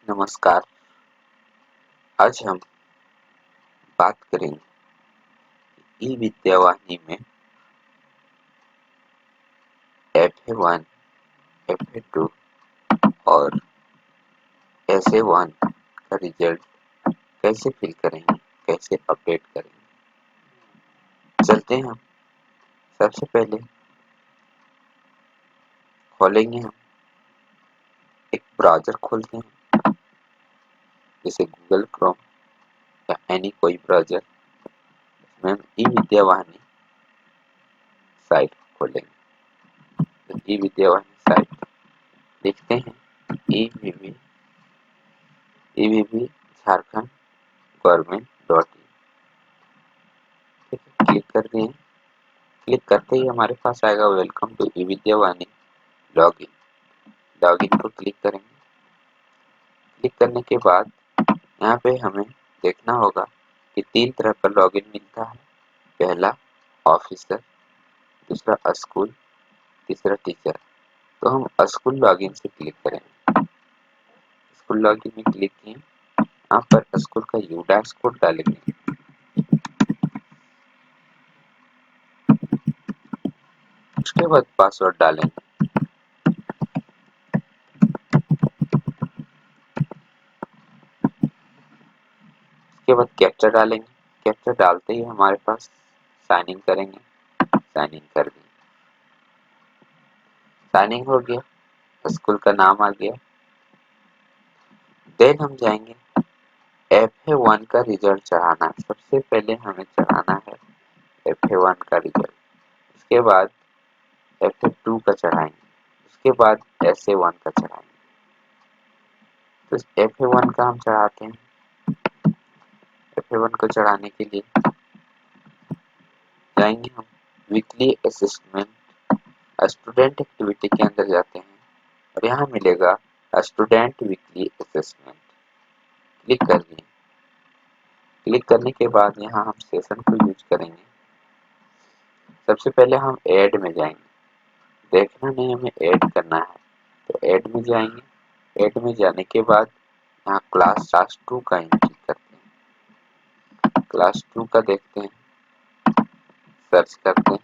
नमस्कार। आज हम बात करेंगे ई विद्यावाहिनी में FA1, FA2 और SA1 का रिजल्ट कैसे फिल करेंगे, कैसे अपडेट करेंगे। चलते हैं हम। सबसे पहले खोलेंगे हम एक ब्राउज़र खोलते हैं, जैसे गूगल क्रोम या एनी कोई ब्राउज़र। इसमें हम ई विद्यावाहिनी साइट खोलेंगे। तो ई विद्यावाहिनी साइट लिखते हैं EVV झारखंड गवर्नमेंट .in। ठीक है, क्लिक कर दिए। क्लिक करते ही हमारे पास आएगा welcome to e Vidyavahini login. Login को क्लिक करेंगे। क्लिक करने के बाद यहाँ पे हमें देखना होगा कि 3 तरह का लॉगिन मिलता है। पहला ऑफिसर, दूसरा स्कूल, तीसरा टीचर। तो हम स्कूल लॉगिन से क्लिक करेंगे। स्कूल लॉगिन में क्लिक किए, यहाँ पर स्कूल का यूडैश कोड डालेंगे। उसके बाद पासवर्ड डालेंगे। उसके बाद कैप्चा डालेंगे। कैप्चा डालते ही हमारे पास साइन इन करेंगे। साइन इन कर दिए। साइन इन हो गया, स्कूल का नाम आ गया। देन हम जाएंगे FA1 का रिजल्ट चढ़ाना। सबसे पहले हमें चढ़ाना है FA1 का रिजल्ट। उसके बाद FA2 का चढ़ाएंगे। उसके बाद SA1 का चढ़ाएंगे। तो FA1 का हम चढ़ाते हैं। FA1 को चढ़ाने के लिए जाएंगे हम वीकली असेसमेंट स्टूडेंट एक्टिविटी के अंदर जाते हैं और यहाँ मिलेगा स्टूडेंट वीकली असेसमेंट। क्लिक कर दिए। क्लिक करने के बाद यहाँ हम सेशन को यूज करेंगे। सबसे पहले हम ऐड में जाएंगे। देखना नहीं, हमें ऐड करना है तो ऐड में जाएंगे। ऐड में जाने के बाद यहाँ क्लास 2 का एंट्री करते हैं। क्लास 2 का देखते हैं, सर्च करते हैं।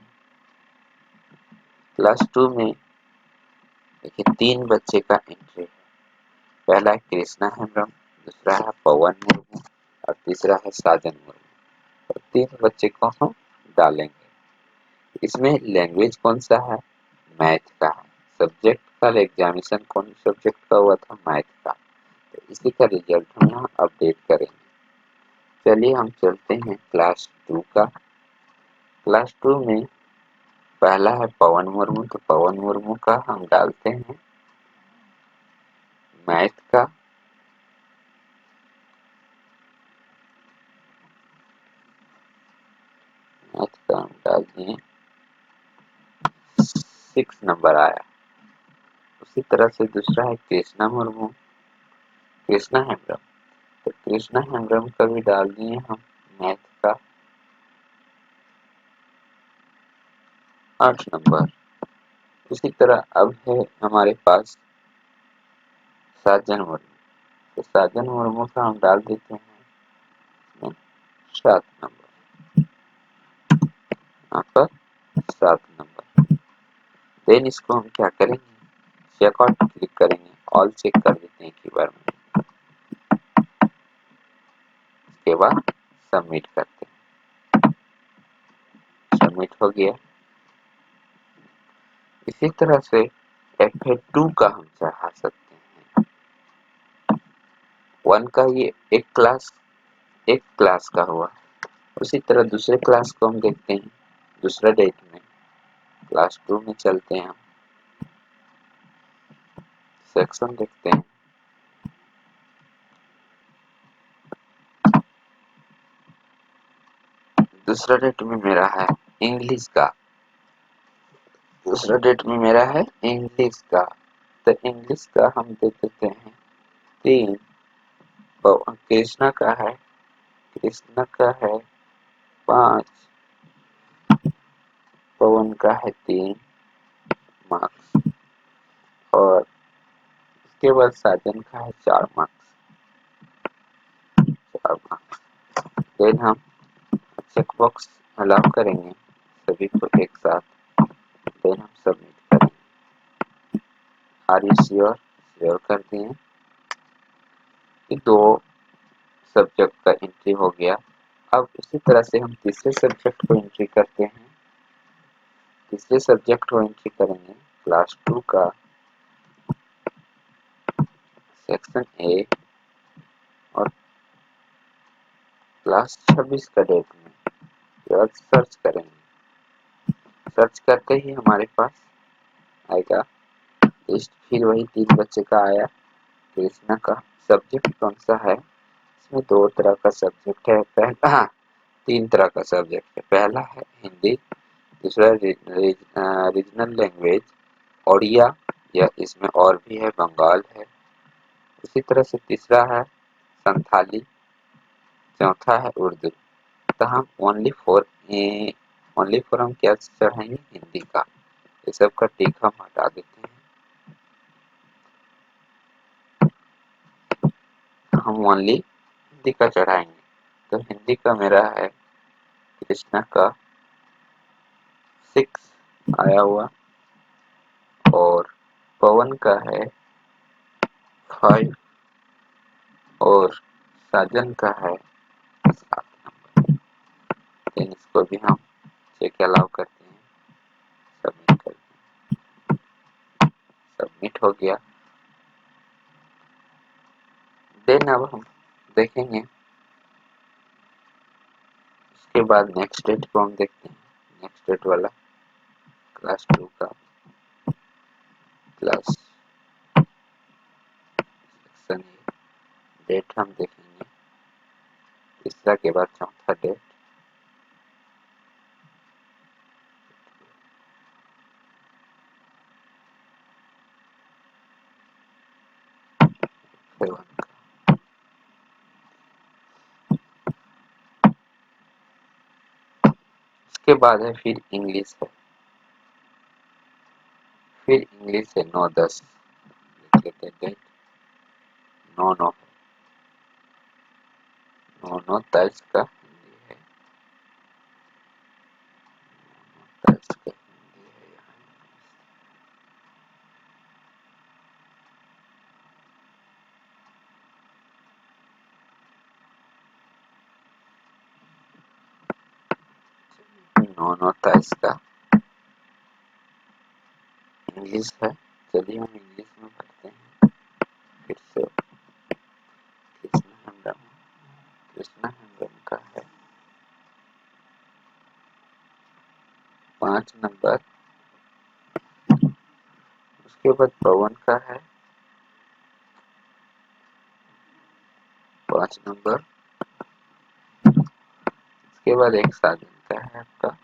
क्लास 2 में देखिए 3 बच्चे का एंट्री है। पहला है कृष्णा हेम्ब्रम, दूसरा है पवन मुर्मू और तीसरा है साजन मुर्मू। और 3 बच्चे को हम डालेंगे। इसमें लैंग्वेज कौन सा है? मैथ का है। सब्जेक्ट का एग्जामिनेशन कौन सब्जेक्ट का हुआ था? मैथ का। तो इसी का रिजल्ट हम यहाँ अपडेट करेंगे। चलिए हम चलते हैं क्लास 2 का। क्लास 2 में पहला है पवन मुर्मू, तो पवन मुर्मू का हम डालते हैं मैथ का। मैथ का हम डाल दिए, 6 नंबर आया। उसी तरह से दूसरा है कृष्णा मुर्मू, कृष्णा हेम्ब्रम। तो कृष्णा हेम्ब्रम का भी डाल दिए हम मैथ का 8 नंबर। उसी तरह अब है हमारे पास साजन मुर्मू। तो साजन मुर्मू का हम डाल देते हैं 7 नंबर। यहाँ पर 7 नंबर। देन इसको हम क्या करेंगे? चेकआउट क्लिक करेंगे। ऑल चेक कर देते हैं एक बार में। उसके बाद सबमिट करते हैं। सबमिट हो गया। इसी तरह से FA2 का हम चढ़ा सकते हैं। 1 का ये एक क्लास का हुआ। उसी तरह दूसरे क्लास को हम देखते हैं दूसरा डेट में। क्लास 2 में चलते हैं हम, सेक्शन देखते हैं। दूसरा डेट में मेरा है इंग्लिश का। दूसरा डेट में मेरा है इंग्लिश का। तो इंग्लिश का हम देख देते हैं 3। कृष्णा का है, कृष्णा का है 5, पवन का है 3 मार्क्स और उसके बाद साजन का है 4 मार्क्स। देन हम चेक बॉक्स अलाउ करेंगे सभी को एक साथ, देन हम सबमिट करेंगे। Are you sure? श्योर करते हैं कि 2 सब्जेक्ट का एंट्री हो गया। अब इसी तरह से हम तीसरे सब्जेक्ट को एंट्री करते हैं। तीसरे सब्जेक्ट को एंट्री करेंगे क्लास 2 का सेक्शन ए और क्लास 26 का डेट में सर्च करेंगे। सर्च करते ही हमारे पास आएगा लिस्ट, फिर वही 3 बच्चे का आया। कृष्णा का सब्जेक्ट कौन सा है? इसमें 2 तरह का सब्जेक्ट है। पहला 3 तरह का सब्जेक्ट है। पहला है हिंदी, दूसरा रीजनल लैंग्वेज ओडिया, या इसमें और भी है, बंगाल है। इसी तरह से तीसरा है संथाली, चौथा है उर्दू। तो हम ओनली फॉर हम क्या चढ़ाएंगे? हिंदी का। ये सब का टिक हम हटा देते हैं। हम ओनली हिंदी का चढ़ाएंगे। तो हिंदी का मेरा है कृष्णा का 6 आया हुआ, और पवन का है 5, और साजन का है 7 नंबर। देन इसको भी हम चेक अलाउ करते हैं, सबमिट करते हैं। सबमिट हो गया। देन अब हम देखेंगे, उसके बाद नेक्स्ट डेट को हम देखते हैं। नेक्स्ट डेट वाला क्लास 2 का क्लास सेक्शन ए डेट हम देखेंगे। तीसरा के बाद चौथा डेट, फिर उसके बाद है फिर इंग्लिश है। फिर इंग्लिश है 9-10 डेट, 9-9 9-9-23 का हिंदी है। 23 का हिंदी है यहाँ। नौ नौ 23 का इंग्लिश है। चलिए हम इंग्लिश में पढ़ते हैं फिर से। कृष्णा हेम्ब्रम का है 5 नंबर। उसके बाद पवन का है 5 नंबर। उसके बाद एक साजन का है आपका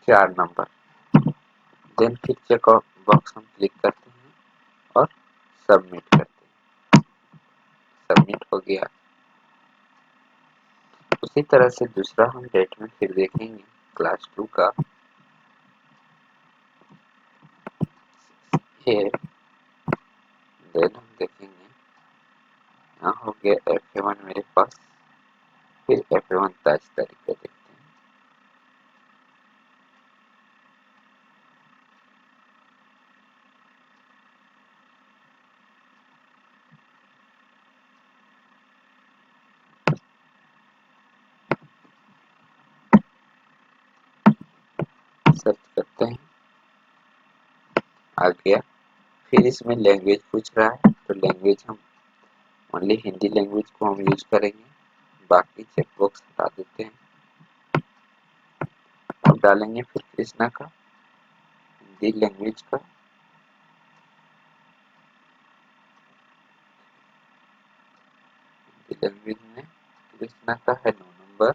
4 नंबर। देन फिर चेक बॉक्स हम क्लिक करते हैं और सबमिट करते हैं। सबमिट हो गया। उसी तरह से दूसरा हम डेट में फिर देखेंगे क्लास 2 का ये। देन हम देखेंगे, यहाँ हो गया FA1 मेरे पास। फिर FA1 23 तारीख को देखते हैं। सर्च करते हैं, आ गया। फिर इसमें लैंग्वेज पूछ रहा है, तो लैंग्वेज हम ओनली हिंदी लैंग्वेज को हम यूज करेंगे, बाकी चेक बॉक्स हटा देते हैं। अब डालेंगे फिर कृष्णा का हिंदी लैंग्वेज का। हिंदी लैंग्वेज में कृष्णा का है 9 नंबर।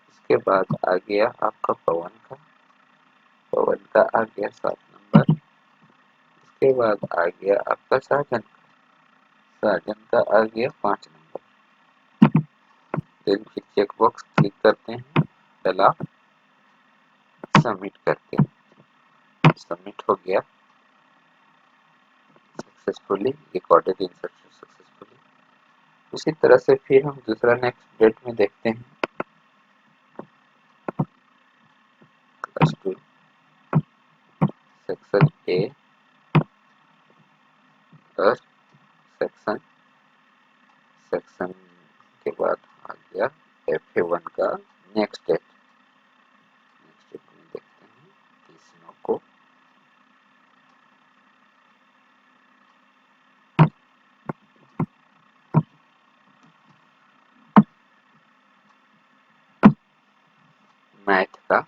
इसके बाद आ गया आपका पवन का। पवन का आ गया 7 नंबर। इसके बाद आ गया आपका साजन। साजन का आ गया 5 नंबर। देन फिर चेक बॉक्स क्लिक करते हैं, चला सबमिट करते हैं। सबमिट हो गया। Successfully recorded insertion successfully. उसी तरह से फिर हम दूसरा नेक्स्ट डेट में देखते हैं क्लास 2 सेक्शन ए और सेक्शन सेक्शन के बाद आ गया FA1 का नेक्स्ट डेट में देखते हैं 30/9 को। मैथ का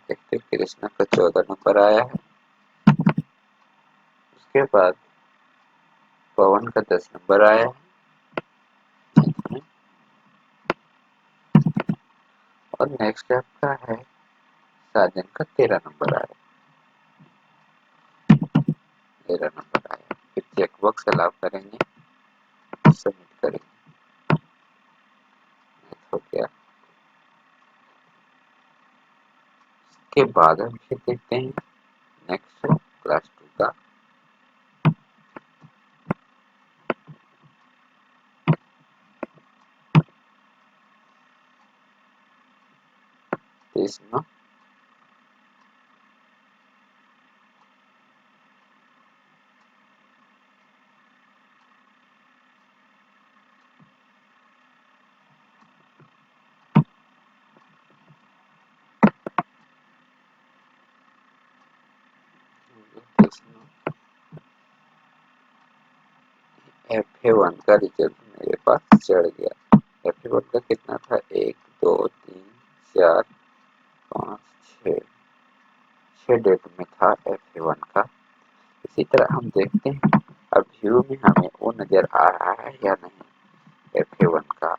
देखते कृष्णा का 14 नंबर आया है। उसके बाद पवन का 10 नंबर आया है और नेक्स्ट आपका है साजन का 13 नंबर आया, 13 नंबर आया। फिर चेकबॉक्स अलाउ करेंगे, सबमिट करेंगे, हो गया। उसके बाद हम फिर देखते हैं नेक्स्ट क्लास 2 का तीसरा FA1 का रिजल्ट मेरे पास चढ़ गया। FA1 का कितना था, 1 2 3 4 5 6 6 डेट में था FA1 का। इसी तरह हम देखते हैं अब व्यू में हमें वो नजर आ रहा है या नहीं FA1 का।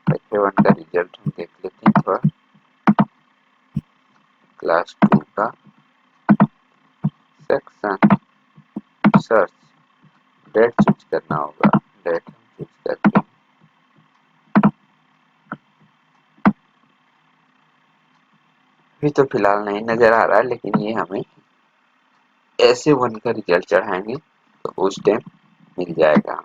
FA1 का रिजल्ट हम देख लेते हैं थोड़ा। क्लास 2 का सेक्शन सर्च डेट चूज करना होगा, डेट हम चूज करते हैं। अभी तो फिलहाल नहीं नजर आ रहा है, लेकिन ये हमें FA1 का रिजल्ट चढ़ाएंगे तो उस टाइम मिल जाएगा।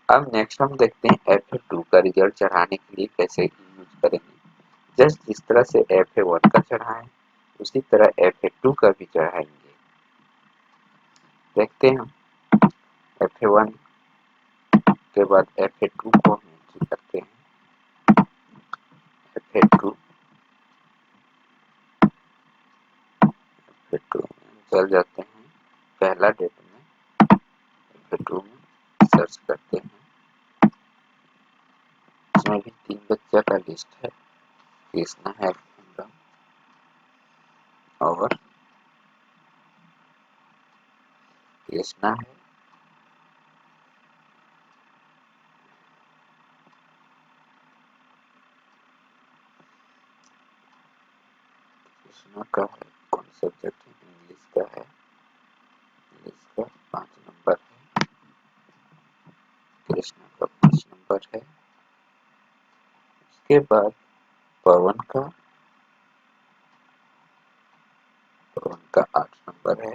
अब नेक्स्ट हम देखते हैं FA2 का रिजल्ट चढ़ाने के लिए कैसे यूज करेंगे। जस्ट जिस तरह से FA1 का चढ़ाएं उसी तरह FA2 का भी चढ़ाएंगे। देखते हैं हम FA1 के बाद FA2 को हम एंट्री करते हैं। FA2 चल जाते हैं पहला डेट में, FA2 में सर्च करते हैं। इसमें भी 3 बच्चा का लिस्ट है, कृष्णा है और कृष्णा है कृष्णा का है कौन सब्जेक्ट है, इंग्लिश का है, इंग्लिश का 5 नंबर है, कृष्णा का 5 नंबर है। उसके बाद पवन का 8 नंबर है,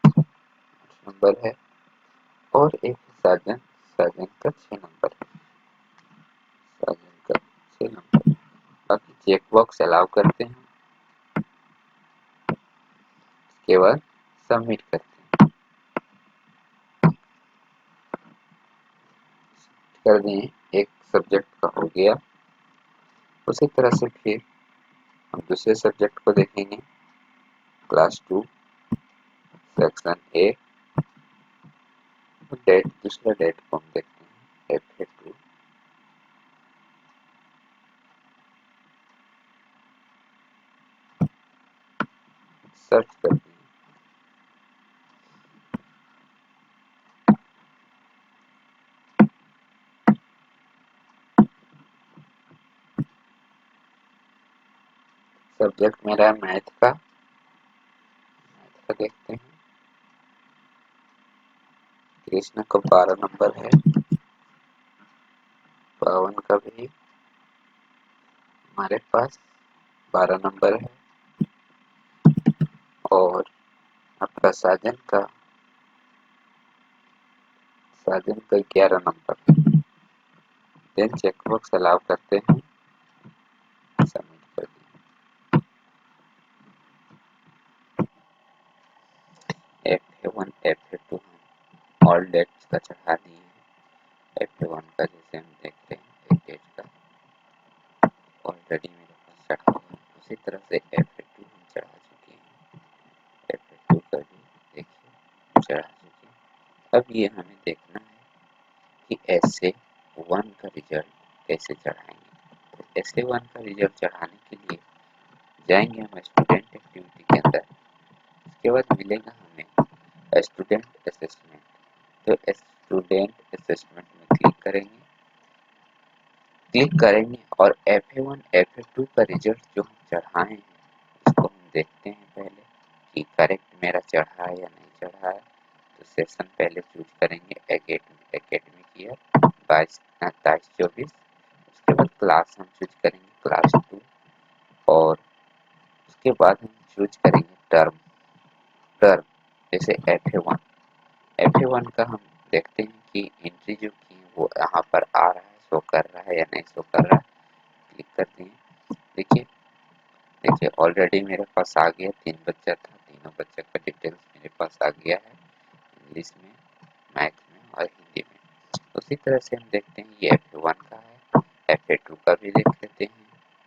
8 नंबर है और एक साजन साजन का 6 नंबर है, साजन का 6 नंबर। बाकी चेक बॉक्स अलाउ करते हैं, उसके बाद सबमिट करते हैं, कर दें। एक सब्जेक्ट का हो गया। उसी तरह से फिर हम दूसरे सब्जेक्ट को देखेंगे। क्लास 2 सेक्शन ए डेट, दूसरा डेट को हम देखते हैं FA2 सर्च करते हैं। सब्जेक्ट मेरा है मैथ का, देखते हैं। कृष्ण का 12 नंबर है, पवन का भी हमारे पास 12 नंबर है। और आपका साजन का 11 नंबर। देन चेकबॉक्स अलाउ करते हैं, सबमिट कर दिए। F1 F2 हम ऑल डेट्स का चढ़ा दिए हैं। F1 का जैसे हम देख रहे हैं एक डेट का ऑलरेडी मेरे पास चढ़ा हुआ है, उसी तरह से F2 हम चढ़ा चुके हैं। F2 का भी देखिए चढ़ा चुके हैं। अब ये हमें देखना है कि SA1 का रिजल्ट कैसे चढ़ाएंगे। तो SA1 का रिजल्ट चढ़ाने के लिए जाएंगे हम स्टूडेंट एक्टिविटी के अंदर। इसके बाद मिलेगा हमें स्टूडेंट असेसमेंट। तो स्टूडेंट असेसमेंट में क्लिक करेंगे और FA1 FA2 का रिजल्ट जो हम चढ़ाए हैं उसको हम देखते हैं पहले कि करेक्ट मेरा चढ़ा है या नहीं चढ़ा है। तो सेशन पहले चूज करेंगे एकेडमिक ईयर 22-23-24। उसके बाद क्लास हम चूज करेंगे क्लास 2 और उसके बाद हम चूज करेंगे टर्म जैसे FA1 का हम देखते हैं कि एंट्री जो की है वो यहाँ पर आ रहा है, शो कर रहा है या नहीं शो कर रहा है। क्लिक करते हैं। देखिए ऑलरेडी मेरे पास आ गया, 3 बच्चा था, तीनों बच्चा का डिटेल्स मेरे पास आ गया है, इंग्लिश में, मैथ्स में और हिंदी में। उसी तरह से हम देखते हैं ये FA1 का है। FA2 का भी देख लेते हैं।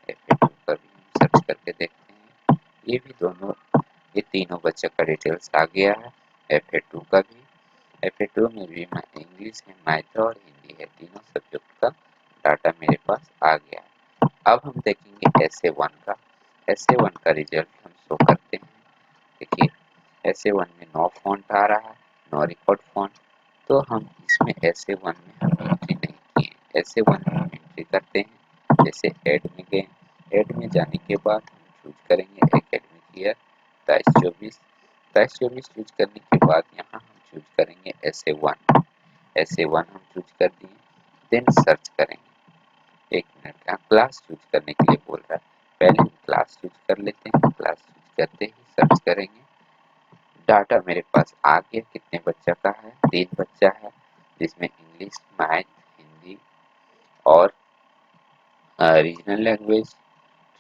FA2 का भी हम सर्च करके देखते हैं। ये भी दोनों, ये तीनों बच्चों का डिटेल्स आ गया है। FA2 का भी, FA2 में भी इंग्लिश है, मैथ और हिंदी है, तीनों सब्जेक्ट का डाटा मेरे पास आ गया है। अब हम देखेंगे SA1 का रिजल्ट हम शो करते हैं। देखिए SA1 में नो फॉन्ट आ रहा है, नो रिकॉर्ड फॉन्ट। तो हम इसमें SA1 में हम एंट्री नहीं किए। SA1 में हम एंट्री करते हैं, जैसे ऐड में गए। ऐड में जाने के बाद हम चूज करेंगे एकेडमिक ईयर 23-24 चूज करने के बाद यहाँ हम चूज करेंगे SA1 हम चूज कर दिए। देन सर्च करेंगे। 1 मिनट का क्लास चूज करने के लिए बोल रहा है, पहले हम क्लास चूज कर लेते हैं। क्लास चूज करते ही सर्च करेंगे। डाटा मेरे पास आ गया, कितने बच्चा का है, 3 बच्चा है, जिसमें इंग्लिश, मैथ, हिंदी और रीजनल लैंग्वेज,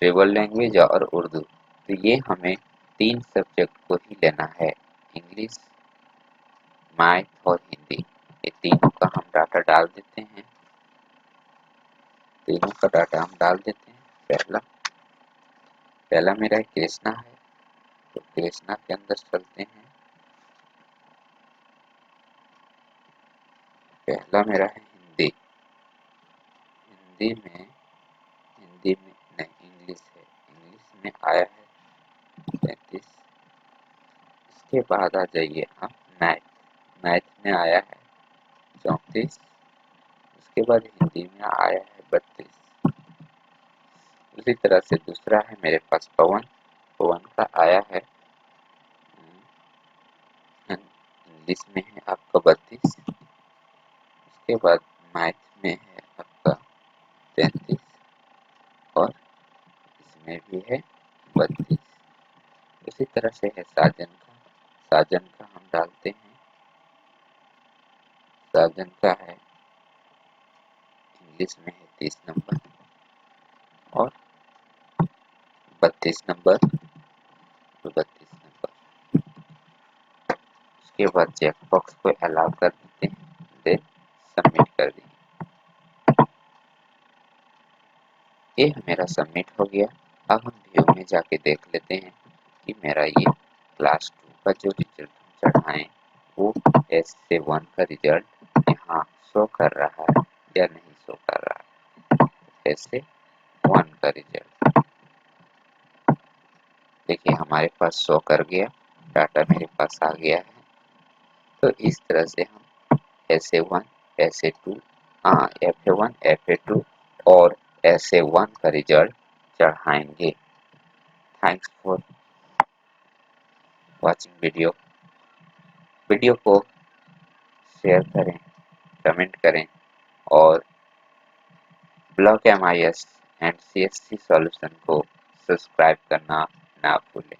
ट्राइबल लैंग्वेज और उर्दू। तो ये हमें 3 सब्जेक्ट को ही लेना है, इंग्लिश, मैथ और हिंदी। ये तीनों का हम डाटा डाल देते हैं। तीनों का डाटा हम डाल देते हैं। पहला मेरा कृष्णा है, तो कृष्णा के अंदर चलते हैं। पहला मेरा है हिंदी। हिंदी में नहीं, इंग्लिश है। इंग्लिश में आया है 35। इसके बाद आ जाइए आप मैथ में आया है 34। उसके बाद हिंदी में आया है 32। उसी तरह से दूसरा है मेरे पास पवन का आया है इंग्लिश में है आपका 32। उसके बाद मैथ में है आपका 33 और इसमें भी है 32। उसी तरह से है साजन का हम डालते हैं। साजन का है इंग्लिश में है 30 नंबर और 32 नंबर, 32 नंबर। उसके बाद चेक बॉक्स को अलाउ कर देते हैं, देन सबमिट कर देंगे। ये मेरा सबमिट हो गया। अब हम व्यू में जाके देख लेते हैं कि मेरा ये क्लास 2 का जो रिजल्ट चढ़ाएं वो SA1 का रिजल्ट यहाँ शो कर रहा है या नहीं शो कर रहा है। SA1 का रिजल्ट देखिए हमारे पास शो कर गया, डाटा मेरे पास आ गया है। तो इस तरह से हम SA1 SA2 FA1 FA2 और SA1 का रिजल्ट चढ़ाएंगे। थैंक्स फॉर वॉचिंग वीडियो को शेयर करें, कमेंट करें और block MIS and CSC solution को सब्सक्राइब करना ना भूलें।